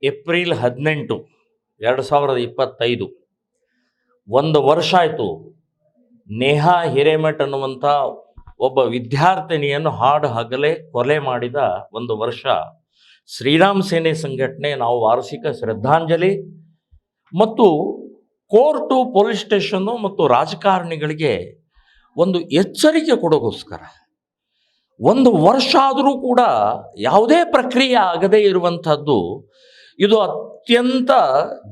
April 18, 2025 ಒಂದು ವರ್ಷ ಆಯಿತು. ನೇಹಾ ಹಿರೇಮಠ್ ಅನ್ನುವಂಥ ಒಬ್ಬ ವಿದ್ಯಾರ್ಥಿನಿಯನ್ನು ಹಾಡು ಹಗಲೇ ಕೊಲೆ ಮಾಡಿದ ಒಂದು ವರ್ಷ. ಶ್ರೀರಾಮ್ ಸೇನೆ ಸಂಘಟನೆ ನಾವು ವಾರ್ಷಿಕ ಶ್ರದ್ಧಾಂಜಲಿ ಮತ್ತು ಕೋರ್ಟು, ಪೊಲೀಸ್ ಸ್ಟೇಷನ್ನು ಮತ್ತು ರಾಜಕಾರಣಿಗಳಿಗೆ ಒಂದು ಎಚ್ಚರಿಕೆ ಕೊಡೋಗೋಸ್ಕರ ಒಂದು ವರ್ಷ ಆದರೂ ಕೂಡ ಯಾವುದೇ ಪ್ರಕ್ರಿಯೆ ಆಗದೇ ಇರುವಂಥದ್ದು ಇದು ಅತ್ಯಂತ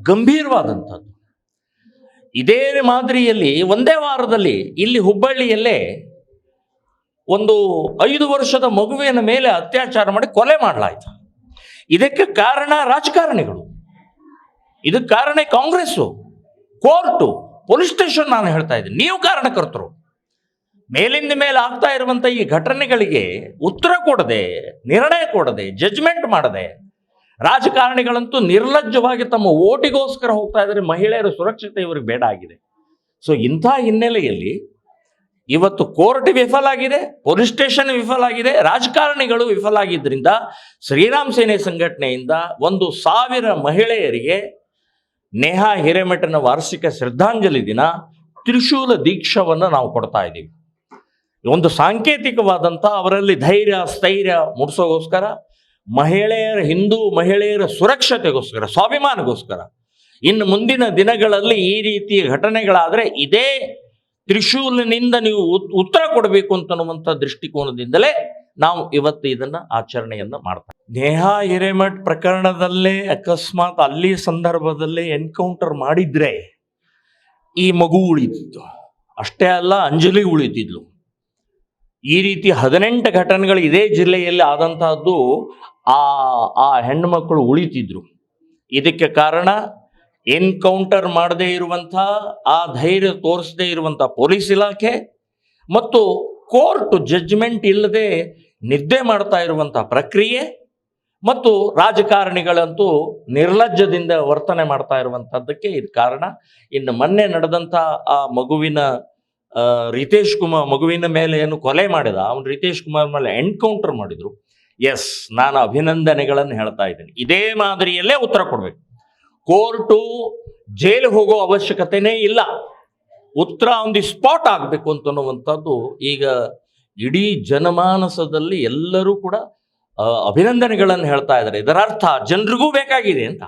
ಗಂಭೀರವಾದಂಥದ್ದು. ಇದೇ ಮಾದರಿಯಲ್ಲಿ ಒಂದೇ ವಾರದಲ್ಲಿ ಇಲ್ಲಿ ಹುಬ್ಬಳ್ಳಿಯಲ್ಲೇ ಒಂದು 5 ವರ್ಷದ ಮಗುವಿನ ಮೇಲೆ ಅತ್ಯಾಚಾರ ಮಾಡಿ ಕೊಲೆ ಮಾಡಲಾಯಿತು. ಇದಕ್ಕೆ ಕಾರಣ ರಾಜಕಾರಣಿಗಳು, ಇದಕ್ಕೆ ಕಾರಣ ಕಾಂಗ್ರೆಸ್ಸು, ಕೋರ್ಟು, ಪೊಲೀಸ್ ಸ್ಟೇಷನ್. ನಾನು ಹೇಳ್ತಾ ಇದ್ದೀನಿ, ನೀವು ಕಾರಣಕರ್ತರು. ಮೇಲಿಂದ ಮೇಲೆ ಆಗ್ತಾ ಇರುವಂಥ ಈ ಘಟನೆಗಳಿಗೆ ಉತ್ತರ ಕೊಡದೆ, ನಿರ್ಣಯ ಕೊಡದೆ, ಜಡ್ಜ್ಮೆಂಟ್ ಮಾಡದೆ ರಾಜಕಾರಣಿಗಳಂತೂ ನಿರ್ಲಜ್ಜವಾಗಿ ತಮ್ಮ ಓಟಿಗೋಸ್ಕರ ಹೋಗ್ತಾ ಇದ್ದಾರೆ. ಮಹಿಳೆಯರ ಸುರಕ್ಷತೆ ಇವರಿಗೆ ಬೇಡ ಆಗಿದೆ. ಸೊ ಇಂಥ ಹಿನ್ನೆಲೆಯಲ್ಲಿ ಇವತ್ತು ಕೋರ್ಟ್ ವಿಫಲ ಆಗಿದೆ, ಪೊಲೀಸ್ ಸ್ಟೇಷನ್ ವಿಫಲ ಆಗಿದೆ, ರಾಜಕಾರಣಿಗಳು ವಿಫಲ ಆಗಿದ್ದರಿಂದ ಶ್ರೀರಾಮ್ ಸೇನೆ ಸಂಘಟನೆಯಿಂದ 1,000 ಮಹಿಳೆಯರಿಗೆ ನೇಹಾ ಹಿರೇಮಠನ ವಾರ್ಷಿಕ ಶ್ರದ್ಧಾಂಜಲಿ ದಿನ ತ್ರಿಶೂಲ ದೀಕ್ಷವನ್ನು ನಾವು ಕೊಡ್ತಾ ಇದ್ದೀವಿ. ಒಂದು ಸಾಂಕೇತಿಕವಾದಂಥ ಅವರಲ್ಲಿ ಧೈರ್ಯ, ಸ್ಥೈರ್ಯ ಮೂಡಿಸೋಗೋಸ್ಕರ, ಹಿಂದೂ ಮಹಿಳೆಯರ ಸುರಕ್ಷತೆಗೋಸ್ಕರ, ಸ್ವಾಭಿಮಾನಗೋಸ್ಕರ. ಇನ್ನು ಮುಂದಿನ ದಿನಗಳಲ್ಲಿ ಈ ರೀತಿಯ ಘಟನೆಗಳಾದರೆ ಇದೇ ತ್ರಿಶೂಲಿನಿಂದ ನೀವು ಉತ್ತರ ಕೊಡಬೇಕು ಅಂತನ್ನುವಂಥ ದೃಷ್ಟಿಕೋನದಿಂದಲೇ ನಾವು ಇವತ್ತು ಇದನ್ನು ಆಚರಣೆಯನ್ನು ಮಾಡ್ತಾರೆ. ನೇಹಾ ಹಿರೇಮಠ್ ಪ್ರಕರಣದಲ್ಲೇ ಅಕಸ್ಮಾತ್ ಅಲ್ಲಿ ಸಂದರ್ಭದಲ್ಲೇ ಎನ್ಕೌಂಟರ್ ಮಾಡಿದ್ರೆ ಈ ಮಗು ಉಳಿತಿತ್ತು. ಅಷ್ಟೇ ಅಲ್ಲ, ಅಂಜಲಿ ಉಳಿತಿದ್ಲು. ಈ ರೀತಿ 18 ಘಟನೆಗಳು ಇದೇ ಜಿಲ್ಲೆಯಲ್ಲಿ ಆದಂತಹದ್ದು. ಆ ಹೆಣ್ಣು ಮಕ್ಕಳು ಉಳಿತಿದ್ರು. ಇದಕ್ಕೆ ಕಾರಣ ಎನ್ಕೌಂಟರ್ ಮಾಡದೇ ಇರುವಂಥ, ಆ ಧೈರ್ಯ ತೋರಿಸದೇ ಇರುವಂಥ ಪೊಲೀಸ್ ಇಲಾಖೆ ಮತ್ತು ಕೋರ್ಟ್ ಜಡ್ಜ್ಮೆಂಟ್ ಇಲ್ಲದೆ ನಿದ್ದೆ ಮಾಡ್ತಾ ಇರುವಂಥ ಪ್ರಕ್ರಿಯೆ ಮತ್ತು ರಾಜಕಾರಣಿಗಳಂತೂ ನಿರ್ಲಜ್ಜದಿಂದ ವರ್ತನೆ ಮಾಡ್ತಾ ಇರುವಂಥದ್ದಕ್ಕೆ ಇದು ಕಾರಣ. ಇನ್ನು ಮೊನ್ನೆ ನಡೆದಂಥ ಆ ಮಗುವಿನ ಮೇಲೆ ಏನು ಕೊಲೆ ಮಾಡಿದ ಅವನು ರಿತೇಶ್ ಕುಮಾರ್ ಮೇಲೆ ಎನ್ಕೌಂಟರ್ ಮಾಡಿದ್ರು. ಎಸ್, ನಾನು ಅಭಿನಂದನೆಗಳನ್ನು ಹೇಳ್ತಾ ಇದ್ದೀನಿ. ಇದೇ ಮಾದರಿಯಲ್ಲೇ ಉತ್ತರ ಕೊಡಬೇಕು. ಕೋರ್ಟು ಜೈಲು ಹೋಗೋ ಅವಶ್ಯಕತೆನೇ ಇಲ್ಲ. ಉತ್ತರ ಆನ್ ದಿ ಸ್ಪಾಟ್ ಆಗಬೇಕು ಅಂತನ್ನುವಂಥದ್ದು ಈಗ ಇಡೀ ಜನಮಾನಸದಲ್ಲಿ ಎಲ್ಲರೂ ಕೂಡ ಅಭಿನಂದನೆಗಳನ್ನು ಹೇಳ್ತಾ ಇದ್ದಾರೆ. ಇದರ ಅರ್ಥ ಜನರಿಗೂ ಬೇಕಾಗಿದೆ ಅಂತ.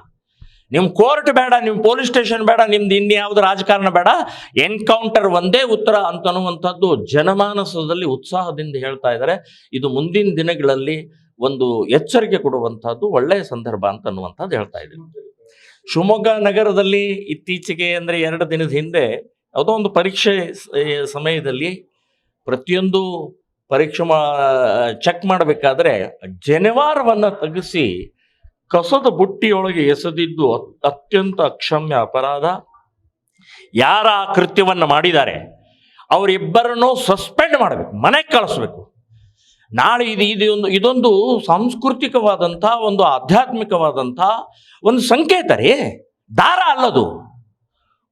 ನಿಮ್ಮ ಕೋರ್ಟ್ ಬೇಡ, ನಿಮ್ಮ ಪೊಲೀಸ್ ಸ್ಟೇಷನ್ ಬೇಡ, ನಿಮ್ದು ಇನ್ಯಾವುದು ರಾಜಕಾರಣ ಬೇಡ, ಎನ್ಕೌಂಟರ್ ಒಂದೇ ಉತ್ತರ ಅಂತನ್ನುವಂಥದ್ದು ಜನಮಾನಸದಲ್ಲಿ ಉತ್ಸಾಹದಿಂದ ಹೇಳ್ತಾ ಇದ್ದಾರೆ. ಇದು ಮುಂದಿನ ದಿನಗಳಲ್ಲಿ ಒಂದು ಎಚ್ಚರಿಕೆ ಕೊಡುವಂಥದ್ದು ಒಳ್ಳೆಯ ಸಂದರ್ಭ ಅಂತನ್ನುವಂಥದ್ದು ಹೇಳ್ತಾ ಇದ್ದೀನಿ. ಶಿವಮೊಗ್ಗ ನಗರದಲ್ಲಿ ಇತ್ತೀಚೆಗೆ ಅಂದರೆ 2 ದಿನದ ಹಿಂದೆ ಯಾವುದೋ ಒಂದು ಪರೀಕ್ಷೆ ಸಮಯದಲ್ಲಿ ಪ್ರತಿಯೊಂದು ಪರೀಕ್ಷೆ ಚೆಕ್ ಮಾಡಬೇಕಾದ್ರೆ ಜನಿವಾರವನ್ನು ತೆಗೆಸಿ ಕಸದ ಬುಟ್ಟಿಯೊಳಗೆ ಎಸೆದಿದ್ದು ಅತ್ಯಂತ ಅಕ್ಷಮ್ಯ ಅಪರಾಧ. ಯಾರ ಕೃತ್ಯವನ್ನು ಮಾಡಿದ್ದಾರೆ ಅವರಿಬ್ಬರನ್ನು ಸಸ್ಪೆಂಡ್ ಮಾಡಬೇಕು, ಮನೆಗೆ ಕಳಿಸ್ಬೇಕು. ನಾಳೆ ಇದೊಂದು ಸಾಂಸ್ಕೃತಿಕವಾದಂಥ, ಒಂದು ಆಧ್ಯಾತ್ಮಿಕವಾದಂಥ ಒಂದು ಸಂಕೇತ ರೀ, ದಾರ ಅಲ್ಲದು,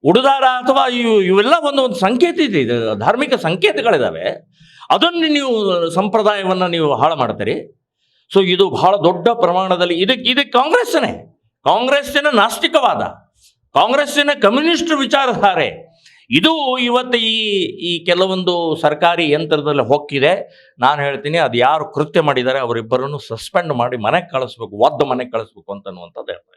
ಉಡುದಾರ ಅಥವಾ ಇವೆಲ್ಲ ಒಂದು ಸಂಕೇತ ಇದೆ, ಧಾರ್ಮಿಕ ಸಂಕೇತಗಳಿದ್ದಾವೆ. ಅದನ್ನು ನೀವು ಸಂಪ್ರದಾಯವನ್ನು ನೀವು ಹಾಳು ಮಾಡ್ತೀರಿ. ಸೊ ಇದು ಬಹಳ ದೊಡ್ಡ ಪ್ರಮಾಣದಲ್ಲಿ ಇದಕ್ಕೆ ಕಾಂಗ್ರೆಸ್ಸಿನ ನಾಸ್ತಿಕವಾದ, ಕಾಂಗ್ರೆಸ್ಸಿನ ಕಮ್ಯುನಿಸ್ಟ್ ವಿಚಾರಧಾರೆ ಇದು ಇವತ್ತು ಈ ಕೆಲವೊಂದು ಸರ್ಕಾರಿ ಯಂತ್ರದಲ್ಲಿ ಹೊಕ್ಕಿದೆ. ನಾನು ಹೇಳ್ತೀನಿ, ಅದು ಯಾರು ಕೃತ್ಯ ಮಾಡಿದ್ದಾರೆ ಅವರಿಬ್ಬರನ್ನು ಸಸ್ಪೆಂಡ್ ಮಾಡಿ ಮನೆಗೆ ಕಳಿಸ್ಬೇಕು, ಮನೆಗೆ ಕಳಿಸ್ಬೇಕು ಅಂತನ್ನುವಂಥದ್ದು ಹೇಳ್ತಾರೆ.